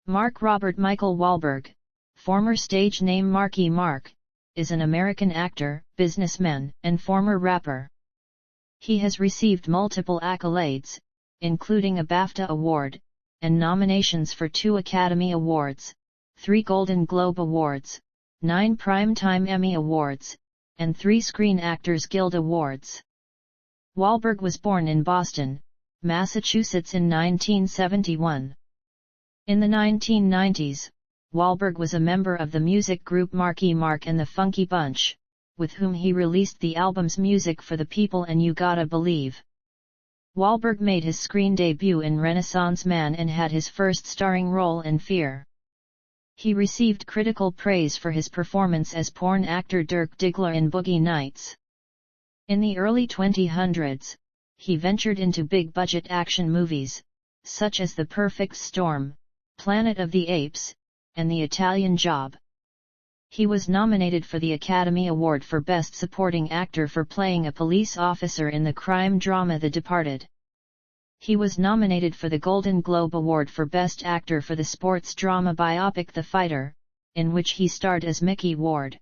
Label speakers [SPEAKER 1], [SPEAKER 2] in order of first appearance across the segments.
[SPEAKER 1] Robert Michael Wahlberg, former stage name Marky Mark, is an American actor, businessman, and former rapper. He has received multiple accolades, including a BAFTA Award, and nominations for 2 Academy Awards, 3 Golden Globe Awards, 9 Primetime Emmy Awards, and 3 Screen Actors Guild Awards. Wahlberg was born in Boston, Massachusetts in 1971. In the 1990s, Wahlberg was a member of the music group Marky Mark and the Funky Bunch, with whom he released the albums Music for the People and You Gotta Believe. Wahlberg made his screen debut in Renaissance Man and had his first starring role in Fear. He received critical praise for his performance as porn actor Dirk Diggler in Boogie Nights. In the early 2000s, he ventured into big-budget action movies, such as The Perfect Storm, Planet of the Apes, and The Italian Job. He was nominated for the Academy Award for Best Supporting Actor for playing a police officer in the crime drama The Departed. He was nominated for the Golden Globe Award for Best Actor for the sports drama biopic The Fighter, in which he starred as Mickey Ward.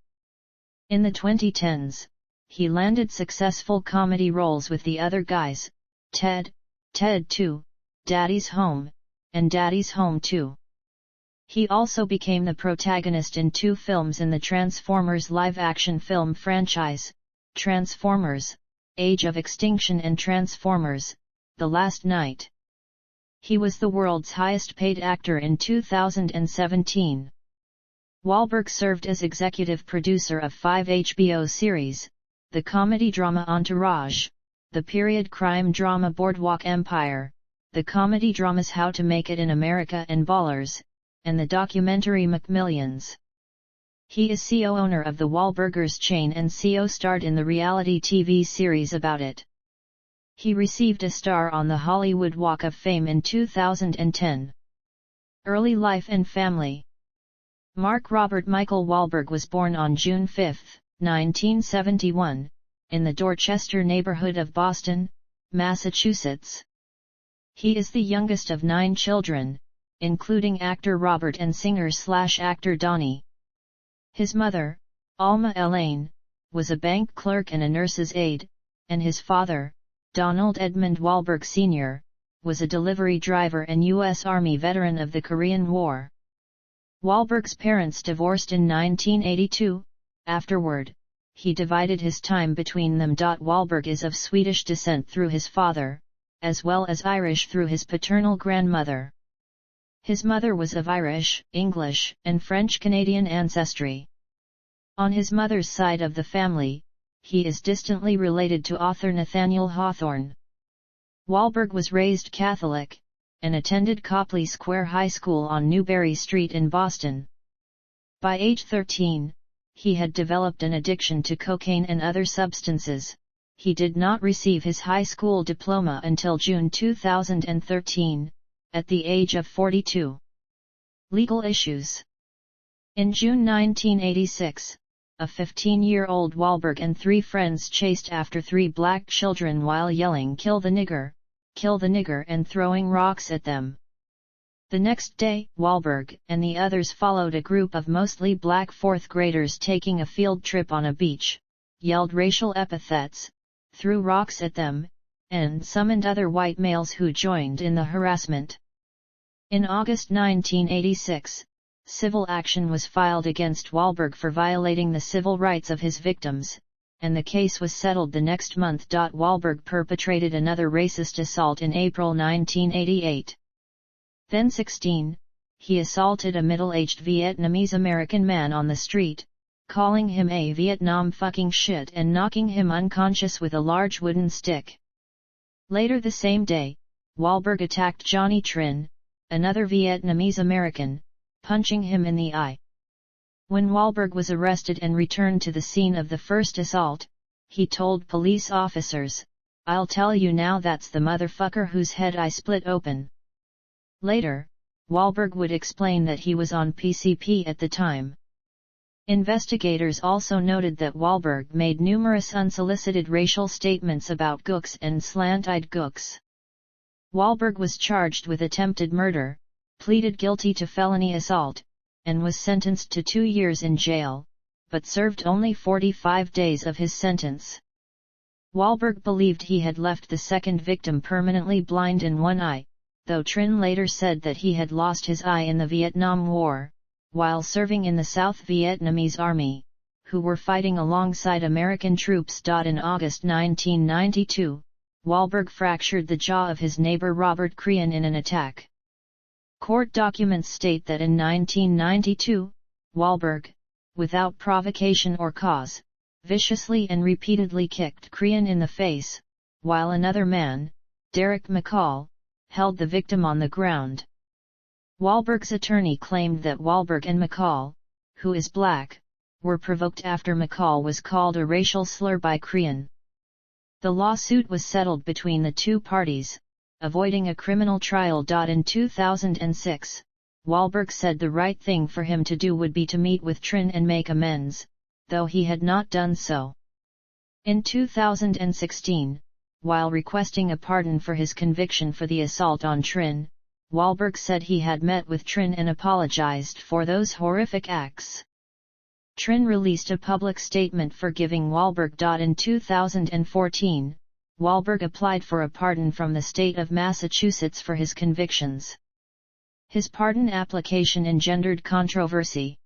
[SPEAKER 1] In the 2010s, he landed successful comedy roles with The Other Guys, Ted, Ted 2, Daddy's Home, and Daddy's Home 2. He also became the protagonist in 2 films in the Transformers live-action film franchise, Transformers: Age of Extinction and Transformers: The Last Night. He was the world's highest-paid actor in 2017. Wahlberg served as executive producer of 5 HBO series, the comedy drama Entourage, the period crime drama Boardwalk Empire, the comedy dramas How to Make It in America and Ballers, and the documentary McMillions. He is co-owner of the Wahlburgers chain and co-starred in the reality TV series About It. He received a star on the Hollywood Walk of Fame in 2010. Early life and family. Robert Michael Wahlberg was born on June 5, 1971, in the Dorchester neighborhood of Boston, Massachusetts. He is the youngest of 9 children, including actor Robert and singer-actor Donnie. His mother, Alma Elaine, was a bank clerk and a nurse's aide, and his father, Donald Edmund Wahlberg Sr., was a delivery driver and U.S. Army veteran of the Korean War. Wahlberg's parents divorced in 1982. Afterward, he divided his time between them. Wahlberg is of Swedish descent through his father, as well as Irish through his paternal grandmother. His mother was of Irish, English, and French-Canadian ancestry. On his mother's side of the family, he is distantly related to author Nathaniel Hawthorne. Wahlberg was raised Catholic, and attended Copley Square High School on Newbury Street in Boston. By age 13, he had developed an addiction to cocaine and other substances. He did not receive his high school diploma until June 2013, at the age of 42. Legal issues. In June 1986, a 15-year-old Wahlberg and 3 friends chased after 3 black children while yelling "Kill the nigger, and throwing rocks at them. The next day, Wahlberg and the others followed a group of mostly black 4th graders taking a field trip on a beach, yelled racial epithets, threw rocks at them, and summoned other white males who joined in the harassment. In August 1986, civil action was filed against Wahlberg for violating the civil rights of his victims, and the case was settled the next month. Wahlberg perpetrated another racist assault in April 1988. Then 16, he assaulted a middle-aged Vietnamese American man on the street, calling him a Vietnam fucking shit and knocking him unconscious with a large wooden stick. Later the same day, Wahlberg attacked Johnny Trin, another Vietnamese American, punching him in the eye. When Wahlberg was arrested and returned to the scene of the first assault, he told police officers, "I'll tell you now, that's the motherfucker whose head I split open." Later, Wahlberg would explain that he was on PCP at the time. Investigators also noted that Wahlberg made numerous unsolicited racial statements about gooks and slant-eyed gooks. Wahlberg was charged with attempted murder, pleaded guilty to felony assault, and was sentenced to 2 years in jail, but served only 45 days of his sentence. Wahlberg believed he had left the second victim permanently blind in one eye, though Trinh later said that he had lost his eye in the Vietnam War, while serving in the South Vietnamese Army, who were fighting alongside American troops. In August 1992, Wahlberg fractured the jaw of his neighbor Robert Crean in an attack. Court documents state that in 1992, Wahlberg, without provocation or cause, viciously and repeatedly kicked Crean in the face, while another man, Derek McCall, held the victim on the ground. Wahlberg's attorney claimed that Wahlberg and McCall, who is black, were provoked after McCall was called a racial slur by Crean. The lawsuit was settled between the two parties, avoiding a criminal trial. In 2006, Wahlberg said the right thing for him to do would be to meet with Trinh and make amends, though he had not done so. In 2016, while requesting a pardon for his conviction for the assault on Trinh, Wahlberg said he had met with Trinh and apologized for those horrific acts. Trinh released a public statement forgiving Wahlberg. In 2014, Wahlberg applied for a pardon from the state of Massachusetts for his convictions. His pardon application engendered controversy.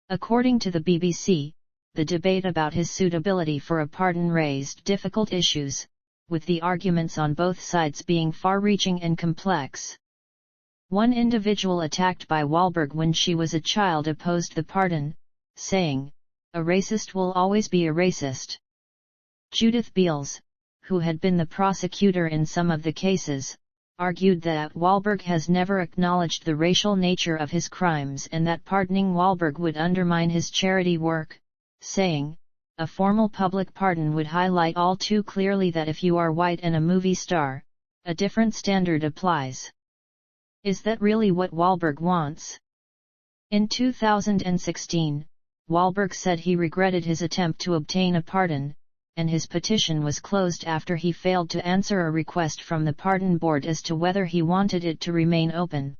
[SPEAKER 1] According to the BBC, the debate about his suitability for a pardon raised difficult issues, with the arguments on both sides being far-reaching and complex. One individual attacked by Wahlberg when she was a child opposed the pardon, saying, "A racist will always be a racist." Judith Beals, who had been the prosecutor in some of the cases, argued that Wahlberg has never acknowledged the racial nature of his crimes and that pardoning Wahlberg would undermine his charity work, saying, "A formal public pardon would highlight all too clearly that if you are white and a movie star, a different standard applies." Is that really what Wahlberg wants? In 2016, Wahlberg said he regretted his attempt to obtain a pardon, and his petition was closed after he failed to answer a request from the pardon board as to whether he wanted it to remain open.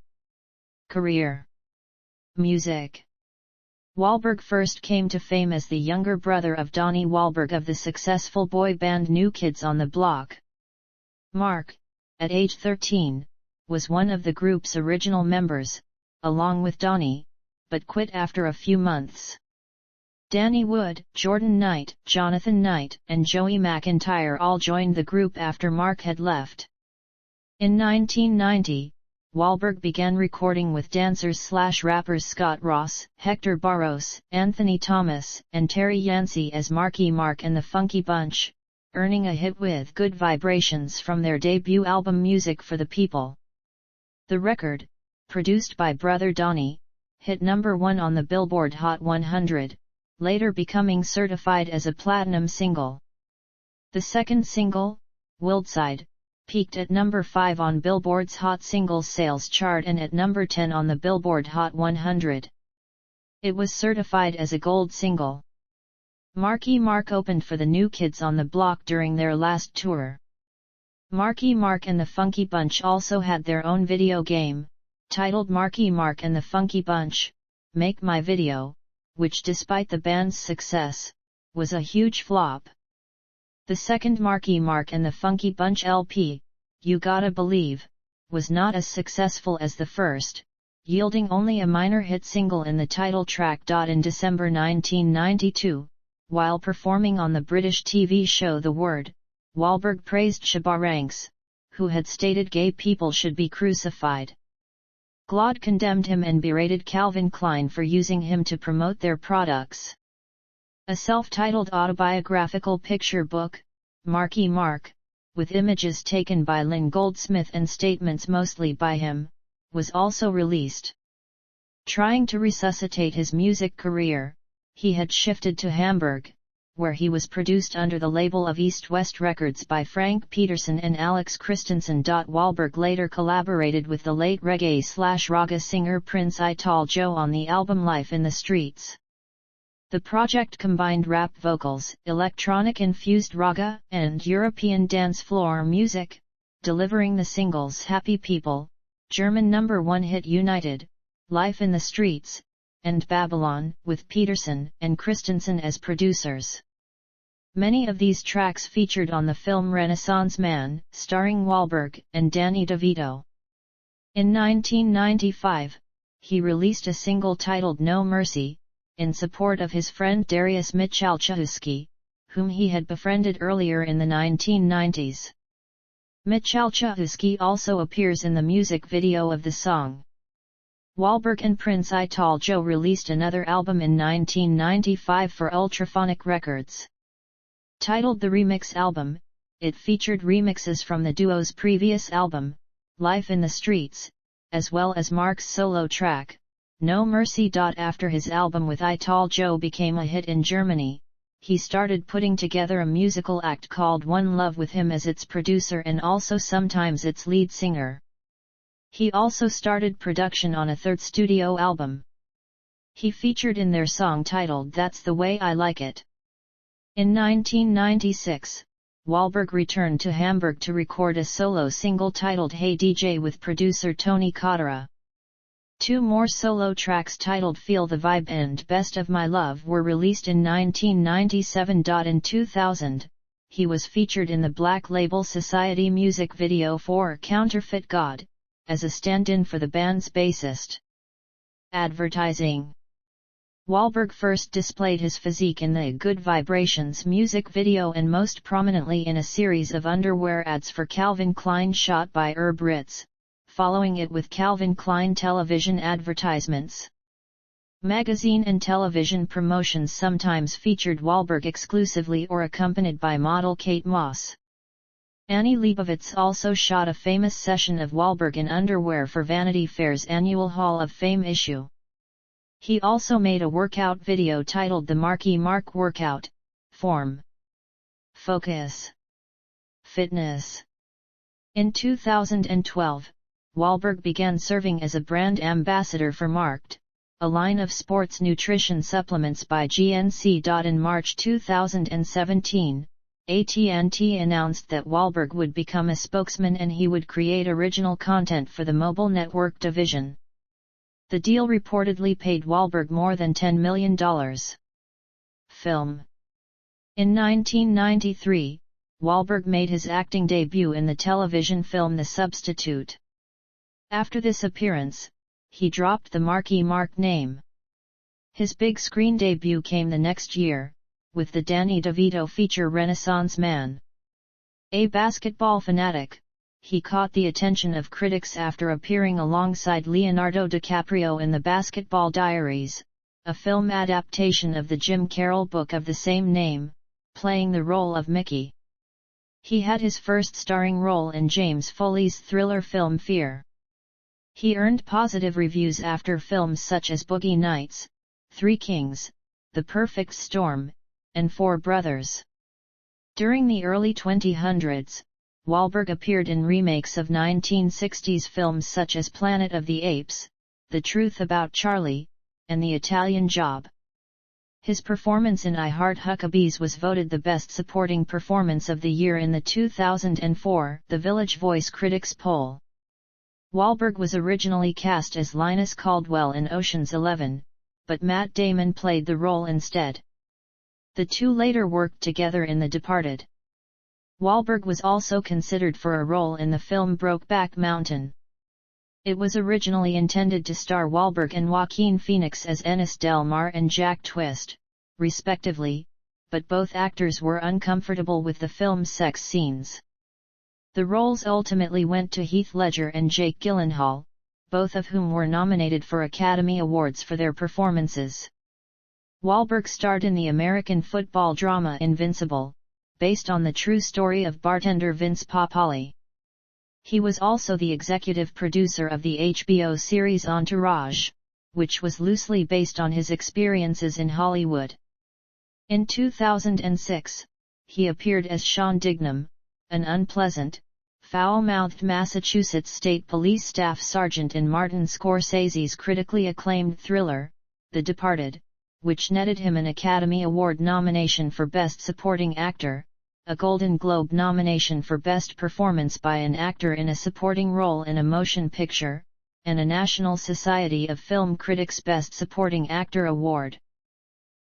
[SPEAKER 1] Career. Music. Wahlberg first came to fame as the younger brother of Donnie Wahlberg of the successful boy band New Kids on the Block. Mark, at age 13, was one of the group's original members, along with Donnie, but quit after a few months. Danny Wood, Jordan Knight, Jonathan Knight, and Joey McIntyre all joined the group after Mark had left. In 1990, Wahlberg began recording with dancers/rappers Scott Ross, Hector Barros, Anthony Thomas, and Terry Yancey as Marky Mark and the Funky Bunch, earning a hit with Good Vibrations from their debut album Music for the People. The record, produced by brother Donnie, hit number 1 on the Billboard Hot 100, later becoming certified as a platinum single. The second single, Wildside, peaked at number 5 on Billboard's Hot Singles Sales chart and at number 10 on the Billboard Hot 100. It was certified as a gold single. Marky Mark opened for the New Kids on the Block during their last tour. Marky Mark and the Funky Bunch also had their own video game, titled Marky Mark and the Funky Bunch, Make My Video, which despite the band's success, was a huge flop. The second Marky Mark and the Funky Bunch LP, You Gotta Believe, was not as successful as the first, yielding only a minor hit single in the title track. In December 1992, while performing on the British TV show The Word, Wahlberg praised Shabba Ranks, who had stated gay people should be crucified. GLAAD condemned him and berated Calvin Klein for using him to promote their products. A self-titled autobiographical picture book, Marky Mark, with images taken by Lynn Goldsmith and statements mostly by him, was also released. Trying to resuscitate his music career, he had shifted to Hamburg, where he was produced under the label of East West Records by Frank Peterson and Alex Christensen. Wahlberg later collaborated with the late reggae/raga singer Prince Ital Joe on the album Life in the Streets. The project combined rap vocals, electronic-infused raga, and European dance floor music, delivering the singles Happy People, German number 1 hit United, Life in the Streets, and Babylon, with Peterson and Christensen as producers. Many of these tracks featured on the film Renaissance Man, starring Wahlberg and Danny DeVito. In 1995, he released a single titled No Mercy, in support of his friend Dariusz Michalczewski, whom he had befriended earlier in the 1990s. Michalczewski also appears in the music video of the song. Wahlberg and Prince Ital Joe released another album in 1995 for Ultraphonic Records. Titled The Remix Album, it featured remixes from the duo's previous album, Life in the Streets, as well as Mark's solo track, No Mercy. After his album with Ital Joe became a hit in Germany, he started putting together a musical act called One Love with him as its producer and also sometimes its lead singer. He also started production on a third studio album. He featured in their song titled That's the Way I Like It. In 1996, Wahlberg returned to Hamburg to record a solo single titled Hey DJ with producer Tony Cotera. Two more solo tracks titled Feel the Vibe and Best of My Love were released in 1997. In 2000, he was featured in the Black Label Society music video for Counterfeit God, as a stand-in for the band's bassist. Advertising. Wahlberg first displayed his physique in the Good Vibrations music video and most prominently in a series of underwear ads for Calvin Klein shot by Herb Ritts, following it with Calvin Klein television advertisements. Magazine and television promotions sometimes featured Wahlberg exclusively or accompanied by model Kate Moss. Annie Leibovitz also shot a famous session of Wahlberg in underwear for Vanity Fair's annual Hall of Fame issue. He also made a workout video titled The Marky Mark Workout, Form, Focus, Fitness. In 2012, Wahlberg began serving as a brand ambassador for Marked, a line of sports nutrition supplements by GNC. In March 2017, AT&T announced that Wahlberg would become a spokesman and he would create original content for the mobile network division. The deal reportedly paid Wahlberg more than $10 million. Film. In 1993, Wahlberg made his acting debut in the television film The Substitute. After this appearance, he dropped the Marky Mark name. His big screen debut came the next year, with the Danny DeVito feature Renaissance Man. A basketball fanatic, he caught the attention of critics after appearing alongside Leonardo DiCaprio in The Basketball Diaries, a film adaptation of the Jim Carroll book of the same name, playing the role of Mickey. He had his first starring role in James Foley's thriller film Fear. He earned positive reviews after films such as Boogie Nights, Three Kings, The Perfect Storm, and Four Brothers. During the early 2000s, Wahlberg appeared in remakes of 1960s films such as Planet of the Apes, The Truth About Charlie, and The Italian Job. His performance in I Heart Huckabees was voted the best supporting performance of the year in the 2004 The Village Voice Critics poll. Wahlberg was originally cast as Linus Caldwell in Ocean's 11, but Matt Damon played the role instead. The two later worked together in The Departed. Wahlberg was also considered for a role in the film Brokeback Mountain. It was originally intended to star Wahlberg and Joaquin Phoenix as Ennis Del Mar and Jack Twist, respectively, but both actors were uncomfortable with the film's sex scenes. The roles ultimately went to Heath Ledger and Jake Gyllenhaal, both of whom were nominated for Academy Awards for their performances. Wahlberg starred in the American football drama Invincible, based on the true story of bartender Vince Papale. He was also the executive producer of the HBO series Entourage, which was loosely based on his experiences in Hollywood. In 2006, he appeared as Sean Dignam, an unpleasant, foul-mouthed Massachusetts State Police staff sergeant in Martin Scorsese's critically acclaimed thriller, The Departed, which netted him an Academy Award nomination for Best Supporting Actor, a Golden Globe nomination for Best Performance by an Actor in a Supporting Role in a Motion Picture, and a National Society of Film Critics Best Supporting Actor Award.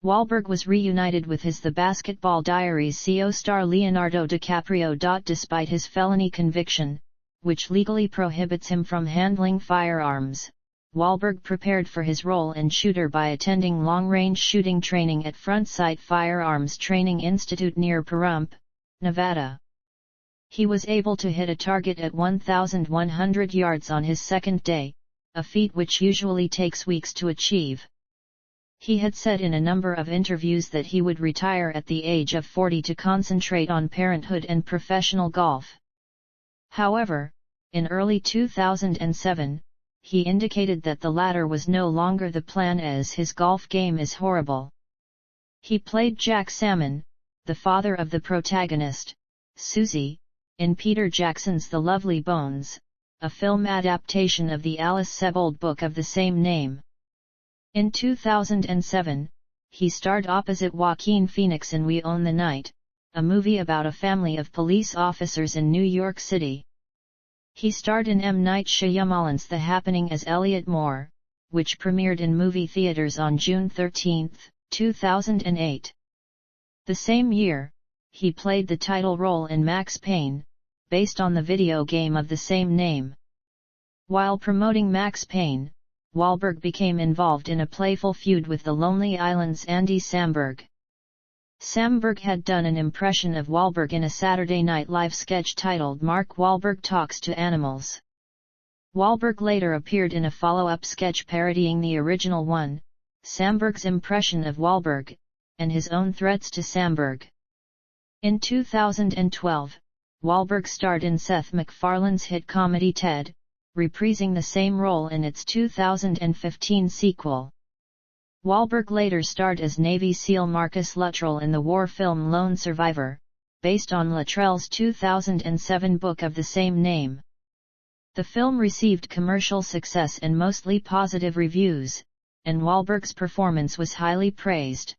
[SPEAKER 1] Wahlberg was reunited with his The Basketball Diaries CO star Leonardo DiCaprio. Despite his felony conviction, which legally prohibits him from handling firearms, Wahlberg prepared for his role in Shooter by attending long-range shooting training at Front Sight Firearms Training Institute near Pahrump, Nevada. He was able to hit a target at 1,100 yards on his second day, a feat which usually takes weeks to achieve. He had said in a number of interviews that he would retire at the age of 40 to concentrate on parenthood and professional golf. However, in early 2007, he indicated that the latter was no longer the plan as his golf game is horrible. He played Jack Salmon, the father of the protagonist, Susie, in Peter Jackson's The Lovely Bones, a film adaptation of the Alice Sebold book of the same name. In 2007, he starred opposite Joaquin Phoenix in We Own the Night, a movie about a family of police officers in New York City. He starred in M. Night Shyamalan's The Happening as Elliot Moore, which premiered in movie theaters on June 13, 2008. The same year, he played the title role in Max Payne, based on the video game of the same name. While promoting Max Payne, Wahlberg became involved in a playful feud with the Lonely Island's Andy Samberg. Samberg had done an impression of Wahlberg in a Saturday Night Live sketch titled Mark Wahlberg Talks to Animals. Wahlberg later appeared in a follow-up sketch parodying the original one, Samberg's impression of Wahlberg, and his own threats to Samberg. In 2012, Wahlberg starred in Seth MacFarlane's hit comedy Ted, reprising the same role in its 2015 sequel. Wahlberg later starred as Navy SEAL Marcus Luttrell in the war film Lone Survivor, based on Luttrell's 2007 book of the same name. The film received commercial success and mostly positive reviews, and Wahlberg's performance was highly praised.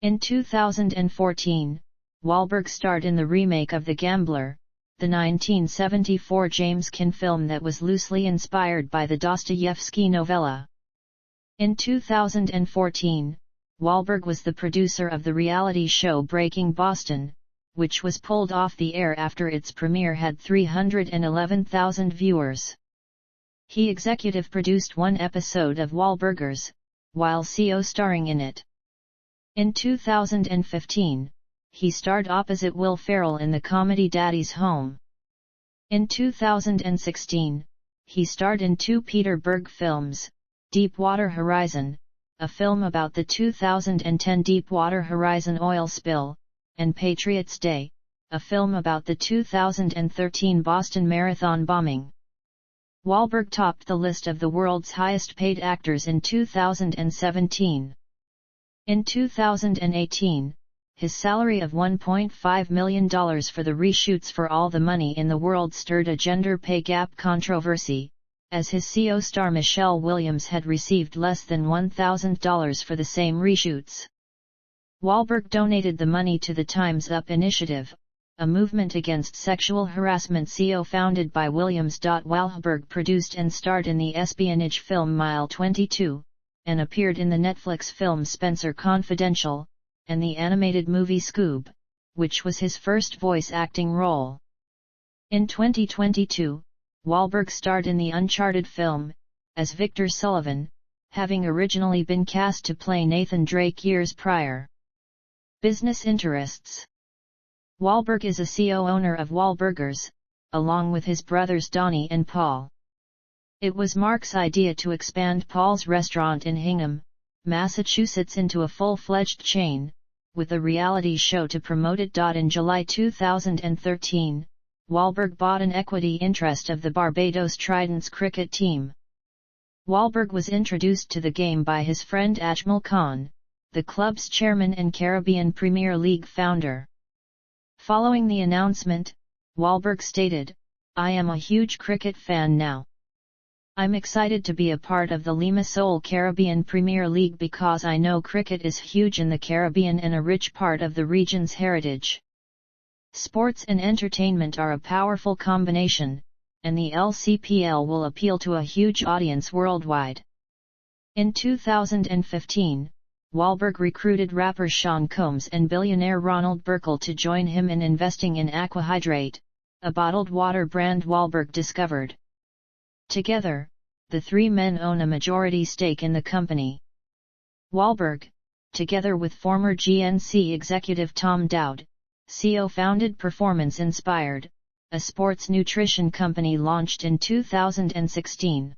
[SPEAKER 1] In 2014, Wahlberg starred in the remake of The Gambler, the 1974 James Cain film that was loosely inspired by the Dostoevsky novella. In 2014, Wahlberg was the producer of the reality show Breaking Boston, which was pulled off the air after its premiere had 311,000 viewers. He executive produced one episode of Wahlburgers, while co-starring in it. In 2015, he starred opposite Will Ferrell in the comedy Daddy's Home. In 2016, he starred in two Peter Berg films, Deepwater Horizon, a film about the 2010 Deepwater Horizon oil spill, and Patriots Day, a film about the 2013 Boston Marathon bombing. Wahlberg topped the list of the world's highest-paid actors in 2017. In 2018, his salary of $1.5 million for the reshoots for All the Money in the World stirred a gender pay gap controversy, as his co-star Michelle Williams had received less than $1,000 for the same reshoots. Wahlberg donated the money to the Time's Up initiative, a movement against sexual harassment co-founded by Williams. Wahlberg produced and starred in the espionage film Mile 22, and appeared in the Netflix film Spencer Confidential, and the animated movie Scoob, which was his first voice acting role. In 2022, Wahlberg starred in the Uncharted film, as Victor Sullivan, having originally been cast to play Nathan Drake years prior. Business interests. Wahlberg is a co-owner of Wahlburgers, along with his brothers Donnie and Paul. It was Mark's idea to expand Paul's restaurant in Hingham, Massachusetts into a full-fledged chain, with a reality show to promote it. In July 2013, Wahlberg bought an equity interest of the Barbados Tridents cricket team. Wahlberg was introduced to the game by his friend Ajmal Khan, the club's chairman and Caribbean Premier League founder. Following the announcement, Wahlberg stated, "I am a huge cricket fan now. I'm excited to be a part of the Limassol Caribbean Premier League because I know cricket is huge in the Caribbean and a rich part of the region's heritage. Sports and entertainment are a powerful combination, and the LCPL will appeal to a huge audience worldwide. In 2015, Wahlberg recruited rapper Sean Combs and billionaire Ronald Burkle to join him in investing in Aquahydrate, a bottled water brand Wahlberg discovered. Together, the three men own a majority stake in the company. Wahlberg, together with former GNC executive Tom Dowd, co-founded Performance Inspired, a sports nutrition company launched in 2016.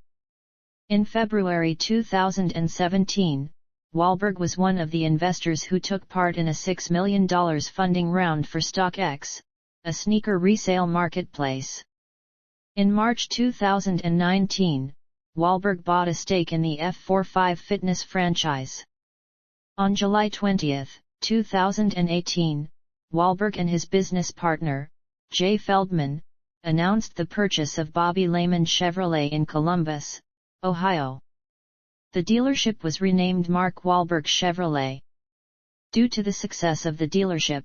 [SPEAKER 1] In February 2017, Wahlberg was one of the investors who took part in a $6 million funding round for StockX, a sneaker resale marketplace. In March 2019, Wahlberg bought a stake in the F45 fitness franchise. On July 20, 2018, Wahlberg and his business partner, Jay Feldman, announced the purchase of Bobby Lehman Chevrolet in Columbus, Ohio. The dealership was renamed Mark Wahlberg Chevrolet. Due to the success of the dealership,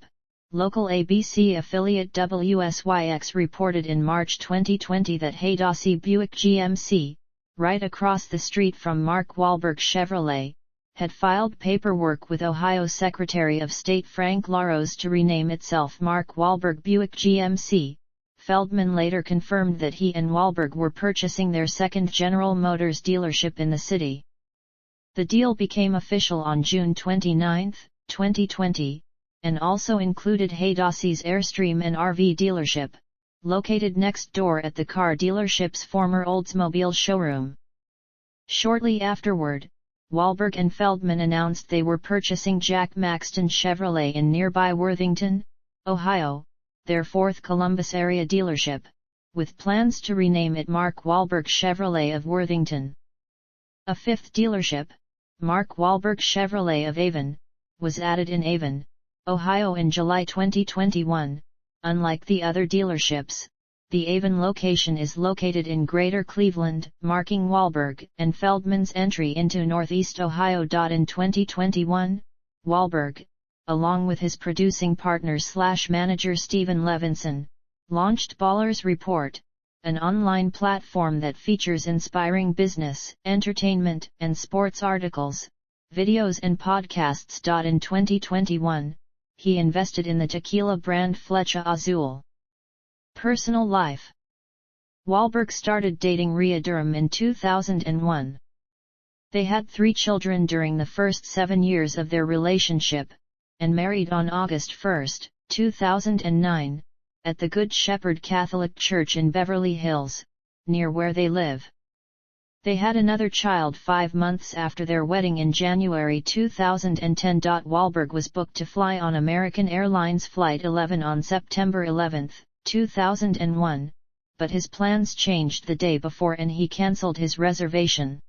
[SPEAKER 1] local ABC affiliate WSYX reported in March 2020 that Haydossi Buick GMC, right across the street from Mark Wahlberg Chevrolet, had filed paperwork with Ohio Secretary of State Frank LaRose to rename itself Mark Wahlberg Buick GMC. Feldman later confirmed that he and Wahlberg were purchasing their second General Motors dealership in the city. The deal became official on June 29, 2020, and also included Haydossi's Airstream and RV dealership, located next door at the car dealership's former Oldsmobile showroom. Shortly afterward, Wahlberg and Feldman announced they were purchasing Jack Maxton Chevrolet in nearby Worthington, Ohio, their fourth Columbus area dealership, with plans to rename it Mark Wahlberg Chevrolet of Worthington. A fifth dealership, Mark Wahlberg Chevrolet of Avon, was added in Avon, Ohio in July 2021. Unlike the other dealerships, the Avon location is located in Greater Cleveland, marking Wahlberg and Feldman's entry into Northeast Ohio. In 2021, Wahlberg, along with his producing partner/manager Steven Levinson, launched Ballers Report, an online platform that features inspiring business, entertainment, and sports articles, videos and podcasts. In 2021, he invested in the tequila brand Flecha Azul. Personal life. Wahlberg started dating Rhea Durham in 2001. They had 3 children during the first 7 years of their relationship, and married on August 1, 2009, at the Good Shepherd Catholic Church in Beverly Hills, near where they live. They had another child 5 months after their wedding in January 2010. Wahlberg was booked to fly on American Airlines Flight 11 on September 11, 2001, but his plans changed the day before and he cancelled his reservation.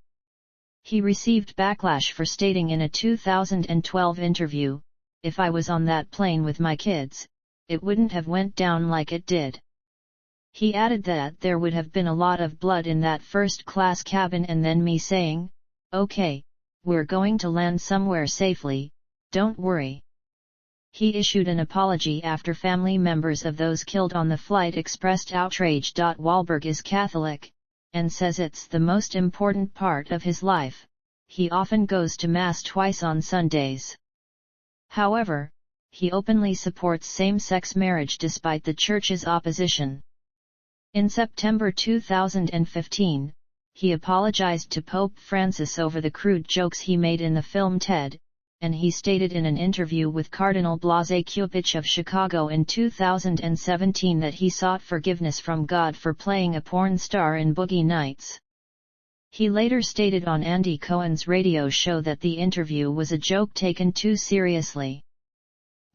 [SPEAKER 1] He received backlash for stating in a 2012 interview, "If I was on that plane with my kids, it wouldn't have went down like it did." He added that there would have been a lot of blood in that first-class cabin and then me saying, "Okay, we're going to land somewhere safely, don't worry." He issued an apology after family members of those killed on the flight expressed outrage. Wahlberg is Catholic, and says it's the most important part of his life. He often goes to Mass twice on Sundays. However, he openly supports same-sex marriage despite the Church's opposition. In September 2015, he apologized to Pope Francis over the crude jokes he made in the film Ted, and he stated in an interview with Cardinal Blase Cupich of Chicago in 2017 that he sought forgiveness from God for playing a porn star in Boogie Nights. He later stated on Andy Cohen's radio show that the interview was a joke taken too seriously.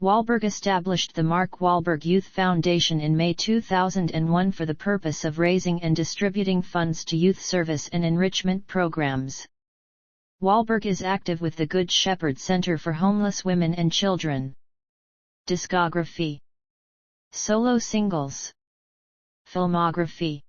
[SPEAKER 1] Wahlberg established the Mark Wahlberg Youth Foundation in May 2001 for the purpose of raising and distributing funds to youth service and enrichment programs. Wahlberg is active with the Good Shepherd Center for Homeless Women and Children. Discography. Solo singles. Filmography.